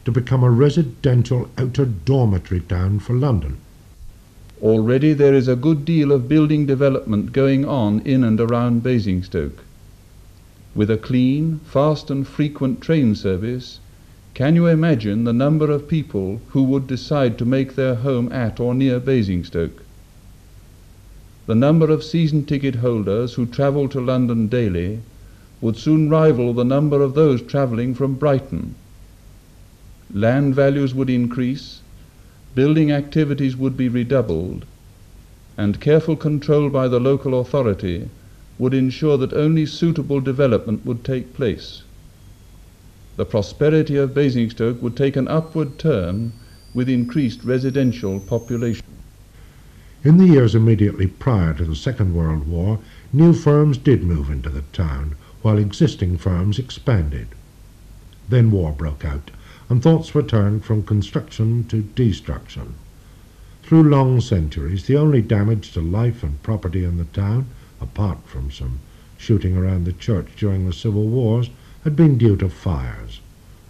to become a residential outer dormitory town for London. Already there is a good deal of building development going on in and around Basingstoke. With a clean, fast and frequent train service, can you imagine the number of people who would decide to make their home at or near Basingstoke? The number of season ticket holders who travel to London daily would soon rival the number of those travelling from Brighton. Land values would increase, building activities would be redoubled, and careful control by the local authority would ensure that only suitable development would take place. The prosperity of Basingstoke would take an upward turn with increased residential population. In the years immediately prior to the Second World War, new firms did move into the town, while existing firms expanded. Then war broke out, and thoughts were turned from construction to destruction. Through long centuries, the only damage to life and property in the town, apart from some shooting around the church during the civil wars, had been due to fires.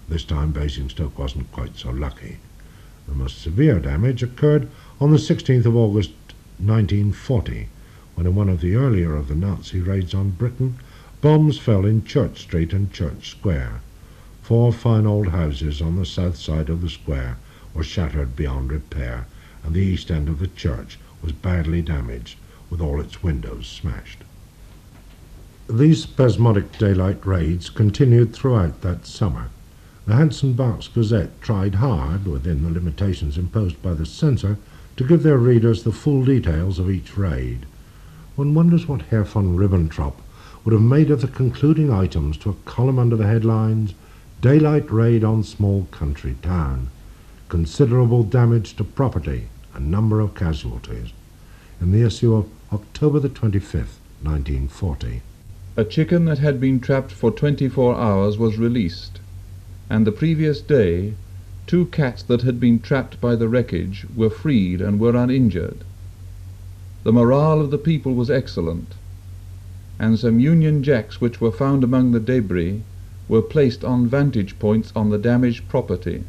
This time Basingstoke wasn't quite so lucky. The most severe damage occurred on the 16th of August 1940, when in one of the earlier of the Nazi raids on Britain, bombs fell in Church Street and Church Square. 4 fine old houses on the south side of the square were shattered beyond repair, and the east end of the church was badly damaged, with all its windows smashed. These spasmodic daylight raids continued throughout that summer. The Hanson Berks Gazette tried hard, within the limitations imposed by the censor, to give their readers the full details of each raid. One wonders what Herr von Ribbentrop would have made of the concluding items to a column under the headlines, "Daylight Raid on Small Country Town. Considerable damage to property, a number of casualties," in the issue of October the 25th, 1940. A chicken that had been trapped for 24 hours was released, and the previous day 2 cats that had been trapped by the wreckage were freed and were uninjured. The morale of the people was excellent, and some Union Jacks which were found among the debris were placed on vantage points on the damaged property.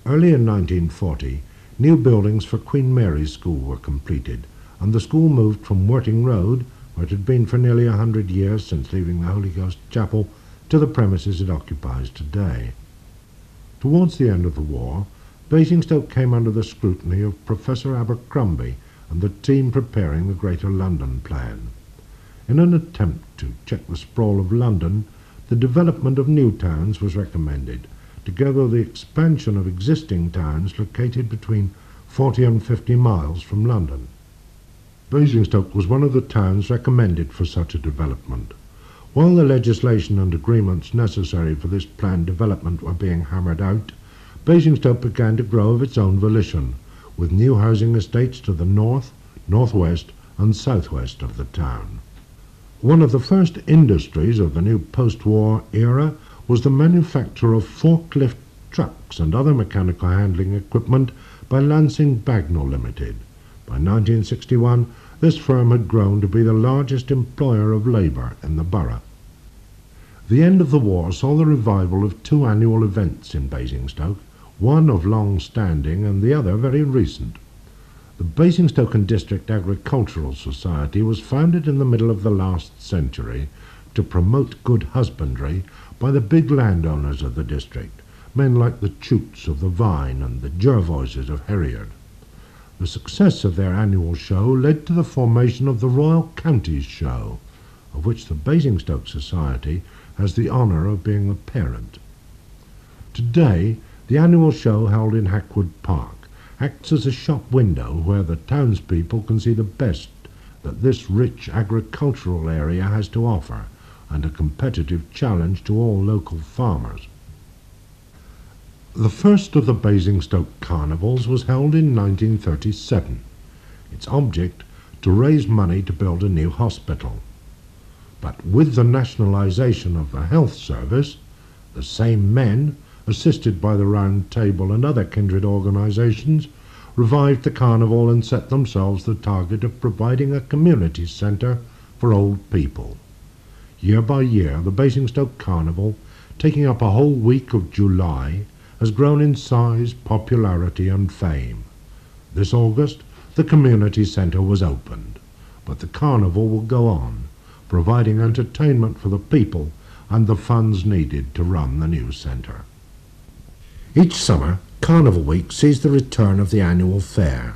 Early in 1940, new buildings for Queen Mary's School were completed, and the school moved from Worting Road, where it had been for nearly 100 years since leaving the Holy Ghost Chapel, to the premises it occupies today. Towards the end of the war, Basingstoke came under the scrutiny of Professor Abercrombie and the team preparing the Greater London Plan. In an attempt to check the sprawl of London, the development of new towns was recommended, together with the expansion of existing towns located between 40 and 50 miles from London. Basingstoke was one of the towns recommended for such a development. While the legislation and agreements necessary for this planned development were being hammered out, Basingstoke began to grow of its own volition, with new housing estates to the north, northwest and southwest of the town. One of the first industries of the new post-war era was the manufacture of forklift trucks and other mechanical handling equipment by Lansing Bagnall Limited. By 1961, this firm had grown to be the largest employer of labour in the borough. The end of the war saw the revival of 2 annual events in Basingstoke, one of long standing and the other very recent. The Basingstoke and District Agricultural Society was founded in the middle of the last century to promote good husbandry by the big landowners of the district, men like the Chutes of the Vine and the Jervoises of Herriard. The success of their annual show led to the formation of the Royal Counties Show, of which the Basingstoke Society has the honour of being the parent. Today, the annual show held in Hackwood Park acts as a shop window where the townspeople can see the best that this rich agricultural area has to offer, and a competitive challenge to all local farmers. The first of the Basingstoke carnivals was held in 1937, its object to raise money to build a new hospital. But with the nationalisation of the health service, the same men, assisted by the Round Table and other kindred organisations, revived the carnival and set themselves the target of providing a community centre for old people. Year by year, the Basingstoke Carnival, taking up a whole week of July, has grown in size, popularity and fame. This August, the community centre was opened, but the carnival will go on, providing entertainment for the people and the funds needed to run the new centre. Each summer, Carnival Week sees the return of the annual fair.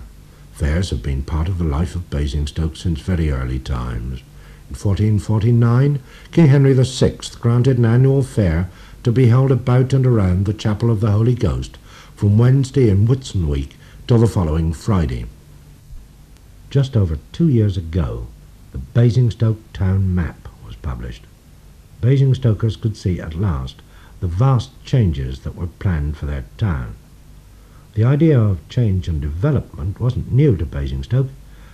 Fairs have been part of the life of Basingstoke since very early times. In 1449, King Henry VI granted an annual fair to be held about and around the Chapel of the Holy Ghost from Wednesday in Whitsun week till the following Friday. Just over 2 years ago, the Basingstoke town map was published. Basingstokers could see at last the vast changes that were planned for their town. The idea of change and development wasn't new to Basingstoke.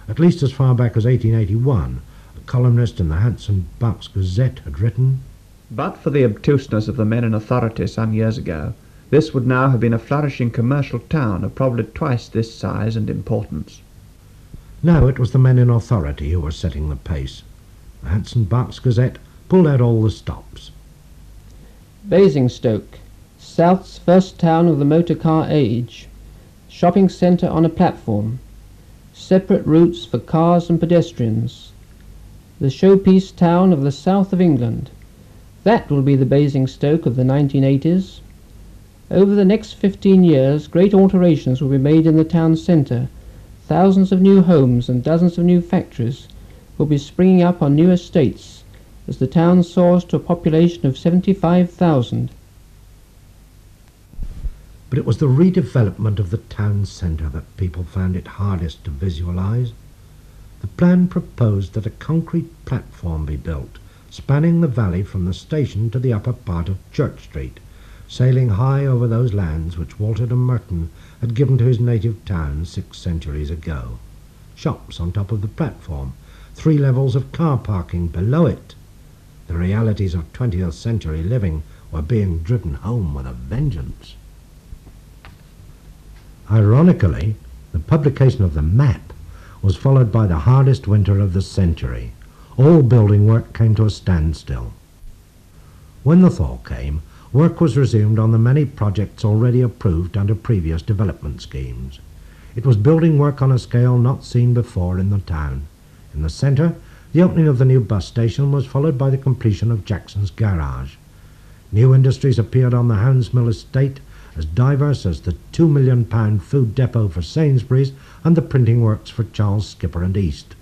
At least as far back as 1881, a columnist in the Hanson Bucks Gazette had written, "But for the obtuseness of the men in authority some years ago, this would now have been a flourishing commercial town of probably twice this size and importance." Now it was the men in authority who were setting the pace. The Hanson Bucks Gazette pulled out all the stops. Basingstoke, South's first town of the motor car age. Shopping centre on a platform. Separate routes for cars and pedestrians. The showpiece town of the south of England. That will be the Basingstoke of the 1980s. Over the next 15 years, great alterations will be made in the town centre. Thousands of new homes and dozens of new factories will be springing up on new estates as the town soars to a population of 75,000. But it was the redevelopment of the town centre that people found it hardest to visualise. The plan proposed that a concrete platform be built, spanning the valley from the station to the upper part of Church Street, sailing high over those lands which Walter de Merton had given to his native town 6 centuries ago. Shops on top of the platform, 3 levels of car parking below it. The realities of 20th century living were being driven home with a vengeance. Ironically, the publication of the map was followed by the hardest winter of the century. All building work came to a standstill. When the thaw came, work was resumed on the many projects already approved under previous development schemes. It was building work on a scale not seen before in the town. In the centre, the opening of the new bus station was followed by the completion of Jackson's garage. New industries appeared on the Houndsmill estate, as diverse as the £2 million food depot for Sainsbury's and the printing works for Charles Skipper and East.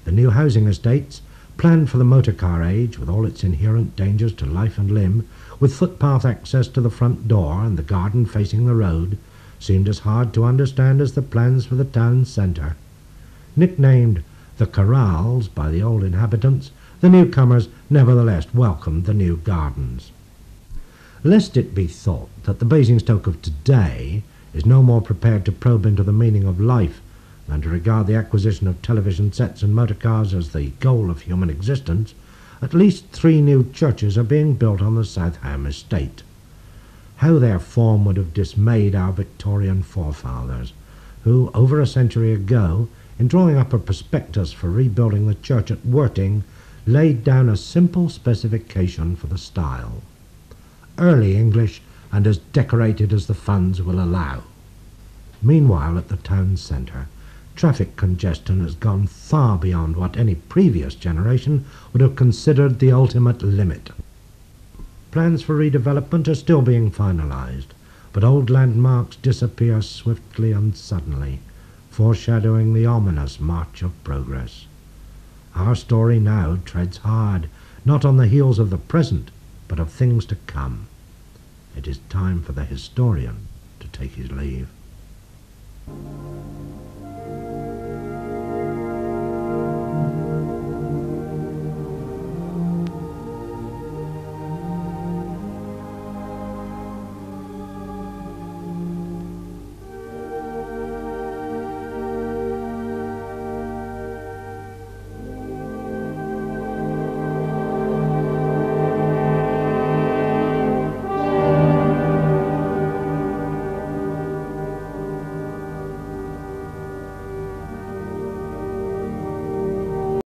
The new housing estates, planned for the motor car age with all its inherent dangers to life and limb, with footpath access to the front door and the garden facing the road, seemed as hard to understand as the plans for the town centre. Nicknamed the Corrals by the old inhabitants, the newcomers nevertheless welcomed the new gardens. Lest it be thought that the Basingstoke of today is no more prepared to probe into the meaning of life than to regard the acquisition of television sets and motor cars as the goal of human existence, at least 3 new churches are being built on the South Ham estate. How their form would have dismayed our Victorian forefathers, who, over a century ago, in drawing up a prospectus for rebuilding the church at Worting, laid down a simple specification for the style: early English and as decorated as the funds will allow. Meanwhile, at the town centre, traffic congestion has gone far beyond what any previous generation would have considered the ultimate limit. Plans for redevelopment are still being finalised, but old landmarks disappear swiftly and suddenly, foreshadowing the ominous march of progress. Our story now treads hard, not on the heels of the present, but of things to come. It is time for the historian to take his leave.